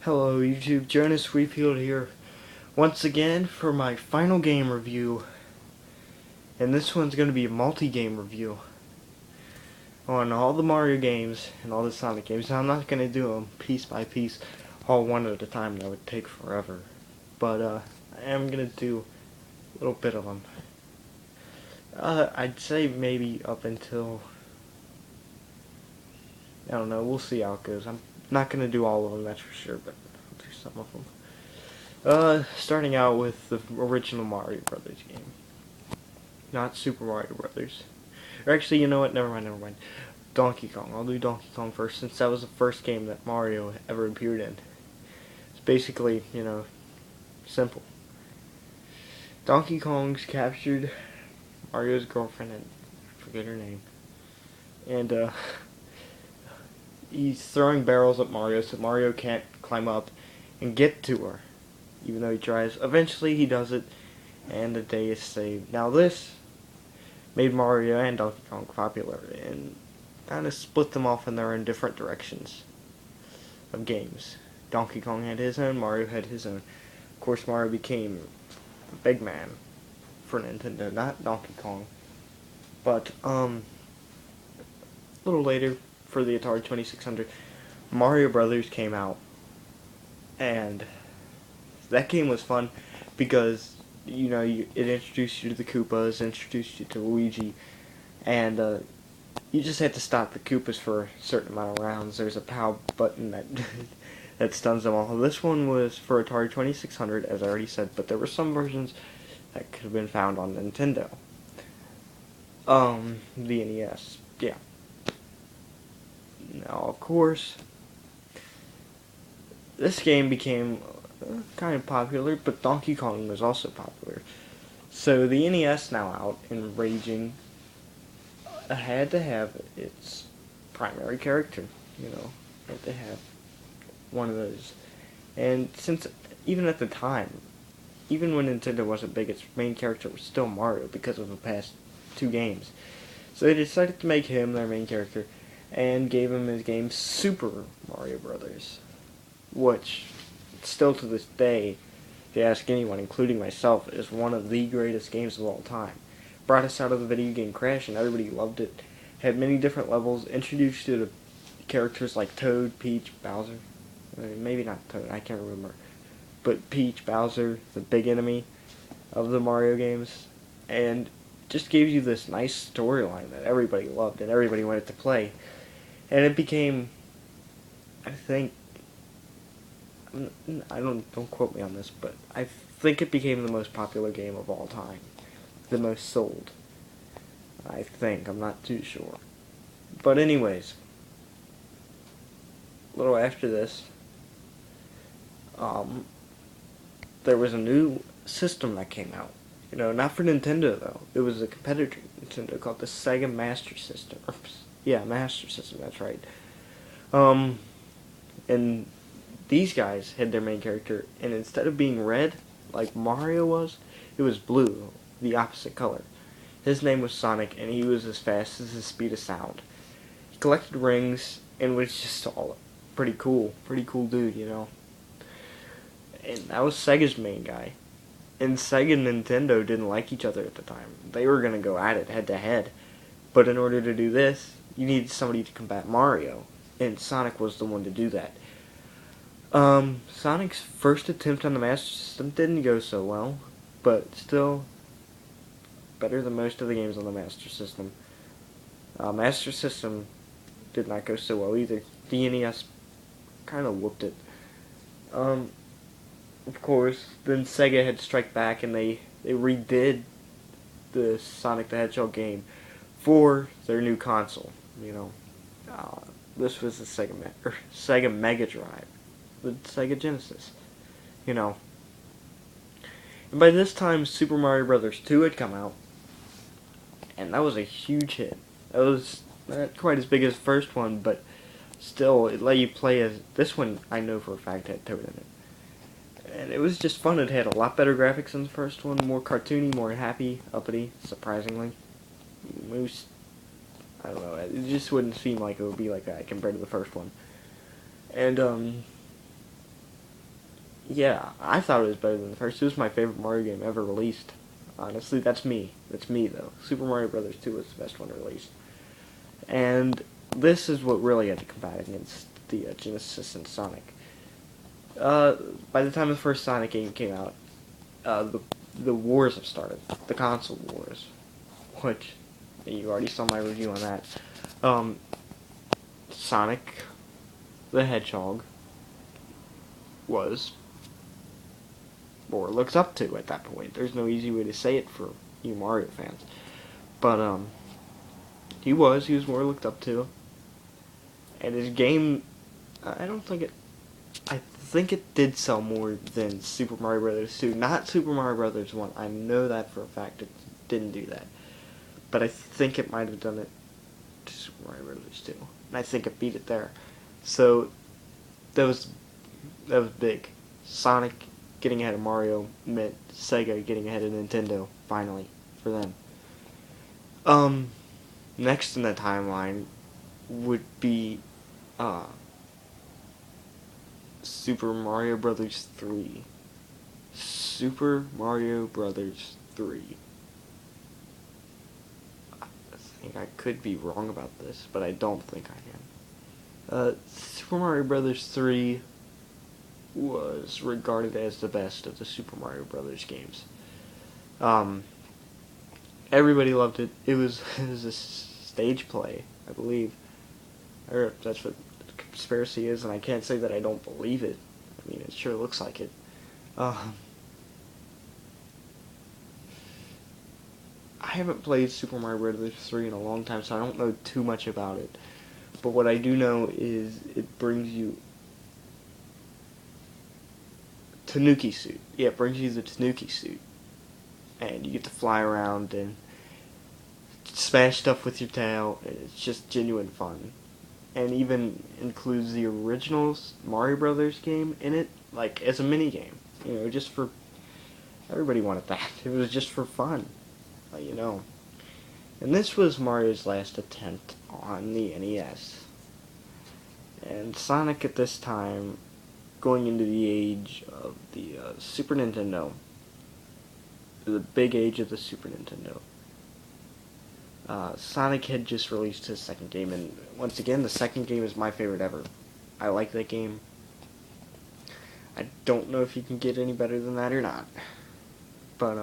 Hello YouTube, Jonas Sweetfield here once again for my final game review, and this one's going to be a multi-game review on all the Mario games and all the Sonic games. Now, I'm not going to do them piece by piece, all one at a time. That would take forever, but I am going to do a little bit of them. I'd say maybe up until, I don't know, we'll see how it goes. I'm not going to do all of them, that's for sure, but I'll do some of them. Starting out with the original Mario Brothers game. Not Super Mario Brothers. Or actually, you know what? Never mind. Donkey Kong. I'll do Donkey Kong first, since that was the first game that Mario ever appeared in. It's basically, simple. Donkey Kong's captured Mario's girlfriend, and I forget her name. And, he's throwing barrels at Mario, so Mario can't climb up and get to her, even though he tries. Eventually he does it, and the day is saved. Now this made Mario and Donkey Kong popular, and kind of split them off in their own different directions of games. Donkey Kong had his own, Mario had his own. Of course, Mario became the big man for Nintendo, not Donkey Kong. But, a little later, for the Atari 2600, Mario Brothers came out, and that game was fun because it introduced you to the Koopas, introduced you to Luigi, and you just had to stop the Koopas for a certain amount of rounds. There's a POW button that that stuns them all. This one was for Atari 2600, as I already said, but there were some versions that could have been found on Nintendo. The NES, yeah. Now, of course, this game became kind of popular, but Donkey Kong was also popular. So the NES, now out and raging, had to have its primary character, had to have one of those. And since, even at the time, even when Nintendo wasn't big, its main character was still Mario because of the past two games. So they decided to make him their main character, and gave him his game Super Mario Brothers, which, still to this day, if you ask anyone, including myself, is one of the greatest games of all time. Brought us out of the video game crash, and everybody loved it. Had many different levels, introduced you to characters like Toad, Peach, Bowser. Maybe not Toad, I can't remember. But Peach, Bowser, the big enemy of the Mario games, and just gave you this nice storyline that everybody loved and everybody wanted to play. And it became, I think, don't quote me on this, but I think it became the most popular game of all time. The most sold. I think, I'm not too sure. But anyways, a little after this, there was a new system that came out. Not for Nintendo though. It was a competitor to Nintendo called the Sega Master System. Yeah, Master System, that's right. And these guys had their main character, and instead of being red, like Mario was, it was blue, the opposite color. His name was Sonic, and he was as fast as his speed of sound. He collected rings, and was just all pretty cool dude, And that was Sega's main guy. And Sega and Nintendo didn't like each other at the time. They were going to go at it head to head. But in order to do this, you needed somebody to combat Mario, and Sonic was the one to do that. Sonic's first attempt on the Master System didn't go so well, but still better than most of the games on the Master System. Master System did not go so well either. The NES kind of whooped it. Of course, then Sega had to strike back, and they redid the Sonic the Hedgehog game for their new console. This was the Sega Mega Drive, the Sega Genesis. And by this time, Super Mario Bros. 2 had come out, and that was a huge hit. It was not quite as big as the first one, but still, it let you play as this one. I know for a fact had Toad in it. And it was just fun. It had a lot better graphics than the first one, more cartoony, more happy, uppity, surprisingly. I don't know, it just wouldn't seem like it would be like that compared to the first one. And, Yeah, I thought it was better than the first. It was my favorite Mario game ever released. Honestly, that's me. That's me, though. Super Mario Brothers 2 was the best one released. And this is what really had to combat against the Genesis and Sonic. Uh, by the time the first Sonic game came out, the wars have started. The console wars. Which, you already saw my review on that. Um, Sonic the Hedgehog was or looks up to at that point. There's no easy way to say it for you Mario fans. But he was more looked up to. And his game, I don't think it I think it did sell more than Super Mario Brothers 2. Not Super Mario Brothers 1. I know that for a fact it didn't do that. But I think it might have done it to Super Mario Brothers 2. And I think it beat it there. So that was big. Sonic getting ahead of Mario meant Sega getting ahead of Nintendo, finally, for them. Next in the timeline would be Super Mario Brothers 3. Super Mario Brothers 3. I think I could be wrong about this, but I don't think I am. Super Mario Brothers 3 was regarded as the best of the Super Mario Brothers games. Um, Everybody loved it. It was a stage play, I believe. Or that's what conspiracy is, and I can't say that I don't believe it. I mean, it sure looks like it. I haven't played Super Mario Bros. 3 in a long time, so I don't know too much about it. But what I do know is it brings you Tanuki suit. Yeah, it brings you the Tanuki suit. And you get to fly around and smash stuff with your tail. It's just genuine fun. And even includes the original Mario Brothers game in it, like as a mini game. You know, just for everybody wanted that. It was just for fun, you know. And this was Mario's last attempt on the NES. And Sonic at this time, going into the age of the Super Nintendo, the big age of the Super Nintendo. Sonic had just released his second game, and once again, the second game is my favorite ever. I like that game. I don't know if you can get any better than that or not. But,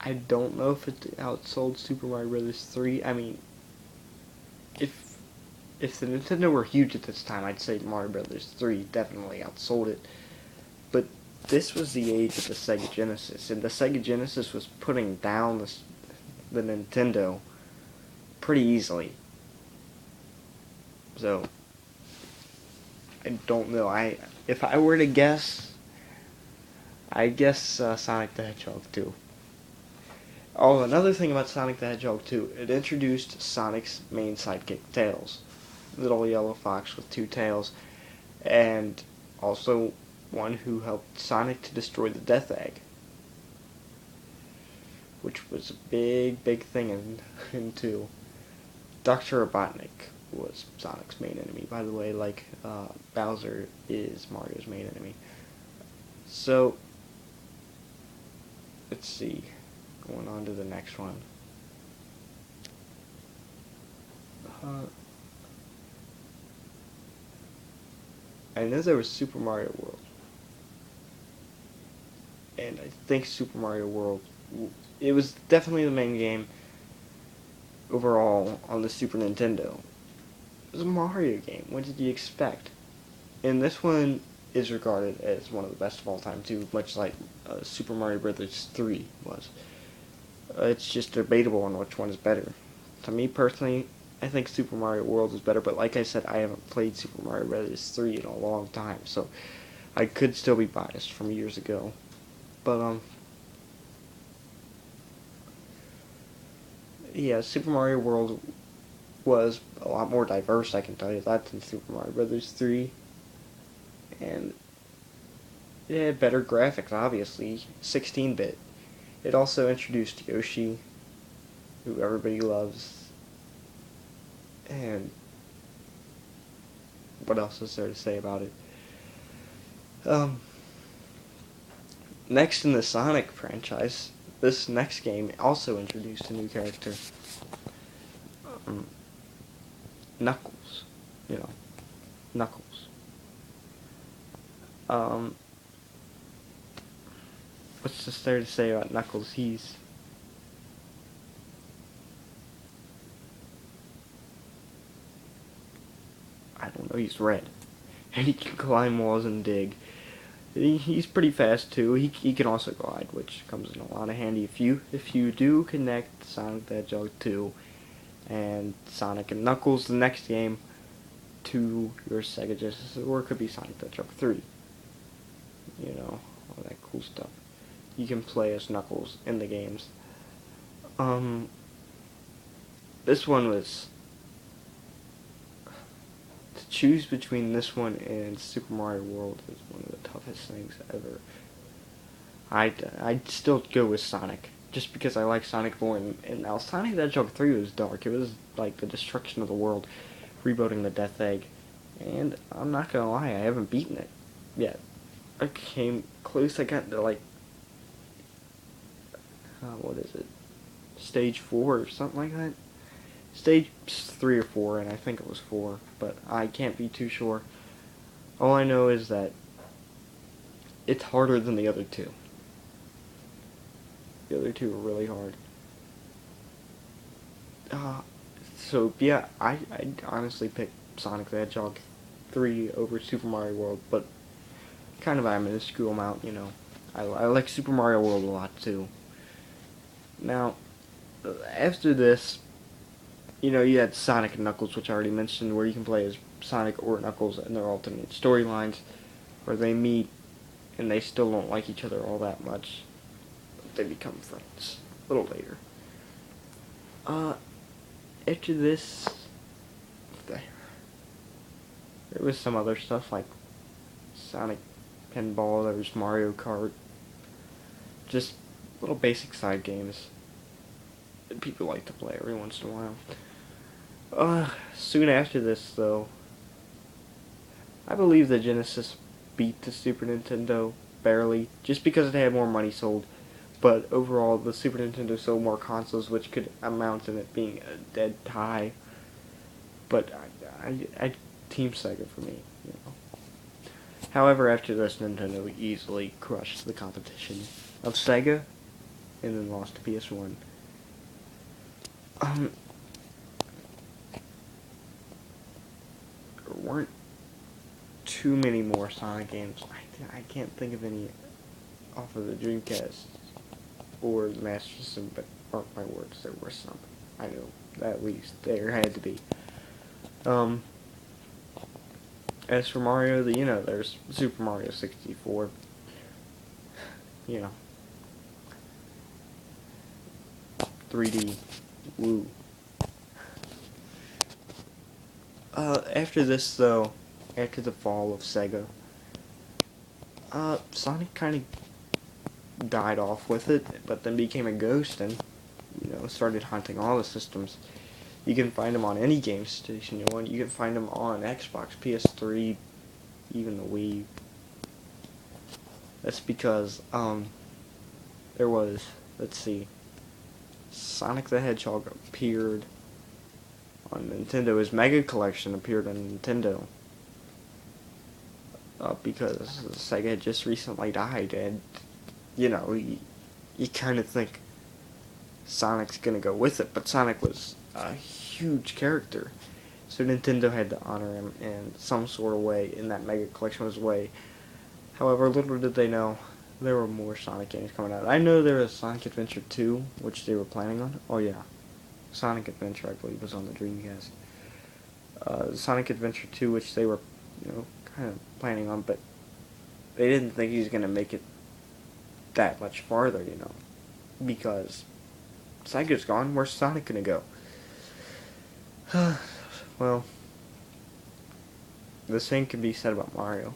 I don't know if it outsold Super Mario Bros. 3. I mean, if the Nintendo were huge at this time, I'd say Mario Bros. 3 definitely outsold it. But this was the age of the Sega Genesis, and the Sega Genesis was putting down the Nintendo pretty easily. So, I don't know. If I were to guess, I guess Sonic the Hedgehog 2. Oh, another thing about Sonic the Hedgehog 2, it introduced Sonic's main sidekick, Tails. Little yellow fox with two tails, and also one who helped Sonic to destroy the Death Egg, which was a big, big thing in 2. Dr. Robotnik was Sonic's main enemy, by the way, like Bowser is Mario's main enemy. So, let's see, going on to the next one. I know there was Super Mario World, and I think Super Mario World, it was definitely the main game overall on the Super Nintendo. It was a Mario game. What did you expect? And this one is regarded as one of the best of all time too, much like Super Mario Bros. 3 was. It's just debatable on which one is better. To me personally, I think Super Mario World is better, but like I said, I haven't played Super Mario Bros. 3 in a long time, so I could still be biased from years ago. But, yeah, Super Mario World was a lot more diverse, I can tell you that, than Super Mario Bros. 3. And it had better graphics, obviously, 16-bit. It also introduced Yoshi, who everybody loves. And what else is there to say about it? Um, Next in the Sonic franchise, this next game also introduced a new character. Um, Knuckles. You know, Knuckles. Um, what's just there to say about Knuckles? I don't know, he's red. And he can climb walls and dig. He's pretty fast too. He can also glide, which comes in a lot of handy if you do connect Sonic the Hedgehog 2 and Sonic and Knuckles the next game to your Sega Genesis, or it could be Sonic the Hedgehog 3. You know, all that cool stuff. You can play as Knuckles in the games. Um, this one was to choose between this one and Super Mario World is one of the toughest things ever. I'd still go with Sonic, just because I like Sonic more. And now Sonic the Hedgehog 3 was dark. It was like the destruction of the world, rebuilding the Death Egg. And I'm not gonna lie, I haven't beaten it yet. I came close. I got to like, what is it? Stage 4 or something like that? Stage 3 or 4, and I think it was 4, but I can't be too sure. All I know is that it's harder than the other two. The other two are really hard. So yeah, I'd honestly pick Sonic the Hedgehog 3 over Super Mario World, but kind of by a minuscule amount, you know. I like Super Mario World a lot too. Now, after this, you know, you had Sonic and Knuckles, which I already mentioned, where you can play as Sonic or Knuckles in their alternate storylines, where they meet and they still don't like each other all that much. But they become friends a little later. After this, there was some other stuff like Sonic Pinball, there was Mario Kart, just little basic side games that people like to play every once in a while. Soon after this, though, I believe the Genesis beat the Super Nintendo barely, just because it had more money sold. But overall, the Super Nintendo sold more consoles, which could amount to it being a dead tie. But I Team Sega for me, you know. However, after this, Nintendo easily crushed the competition of Sega, and then lost to PS1. There weren't too many more Sonic games. I can't think of any off of the Dreamcast or the Master System, but mark my words, there were some. I know, at least, there had to be. As for Mario, you know, there's Super Mario 64. You know, 3D, woo. After this, though, after the fall of Sega, Sonic kind of died off with it, but then became a ghost and, you know, started haunting all the systems. You can find him on any game station you want. You can find him on Xbox, PS3, even the Wii. That's because, there was, let's see, Sonic the Hedgehog appeared on Nintendo. His Mega Collection appeared on Nintendo. Because Sega had just recently died, and, you know, you kind of think Sonic's gonna go with it, but Sonic was a huge character, so Nintendo had to honor him in some sort of way, in that Mega Collection was way. However, little did they know, there were more Sonic games coming out. I know there was Sonic Adventure 2, which they were planning on. Oh yeah, Sonic Adventure, I believe, was on the Dreamcast. Sonic Adventure 2, which they were, you know, kind of planning on, but they didn't think he was going to make it that much farther, you know, because Sega's gone, where's Sonic going to go? Well, the same can be said about Mario.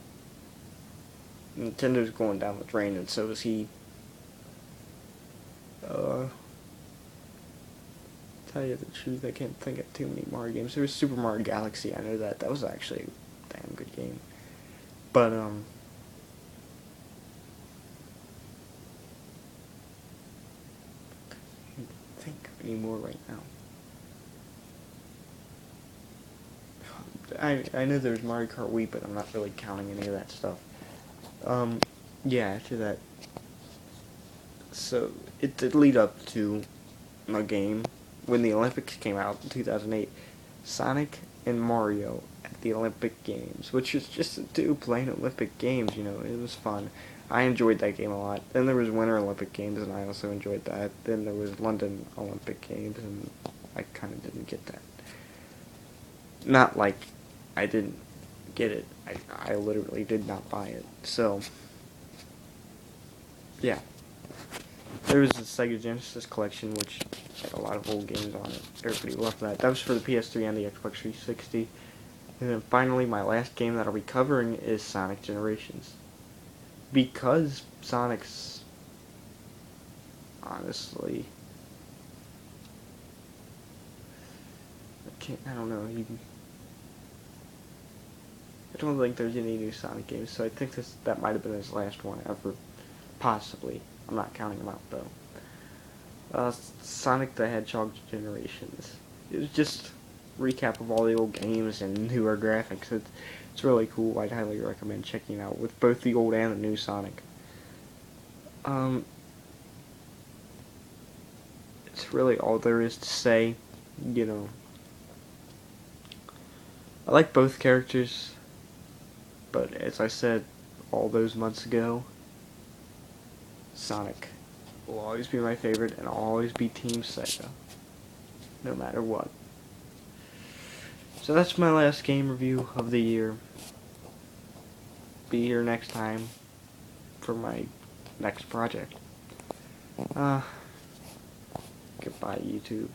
Nintendo's going down the drain, and so is he. tell you the truth, I can't think of too many Mario games. There was Super Mario Galaxy, I know that. That was actually a damn good game. But, I can't think of any more right now. I know there's Mario Kart Wii, but I'm not really counting any of that stuff. Yeah, after that. So, it did lead up to a game when the Olympics came out in 2008. Sonic and Mario at the Olympic Games, which is just two plain Olympic games, you know, it was fun. I enjoyed that game a lot. Then there was Winter Olympic Games, and I also enjoyed that. Then there was London Olympic Games, and I kind of didn't get that. Not like I didn't get it. I literally did not buy it. So, yeah. There was the Sega Genesis collection, which had a lot of old games on it. Everybody loved that. That was for the PS3 and the Xbox 360. And then finally, my last game that I'll be covering is Sonic Generations. Because Sonic's, honestly, I don't know, I don't think there's any new Sonic games, so I think that might have been his last one ever. Possibly. I'm not counting them out, though. Sonic the Hedgehog Generations. It was just a recap of all the old games and newer graphics. It's really cool. I'd highly recommend checking it out with both the old and the new Sonic. It's really all there is to say. You know, I like both characters, but as I said all those months ago, Sonic will always be my favorite, and I'll always be Team Sega, no matter what. So that's my last game review of the year. Be here next time for my next project. Goodbye, YouTube.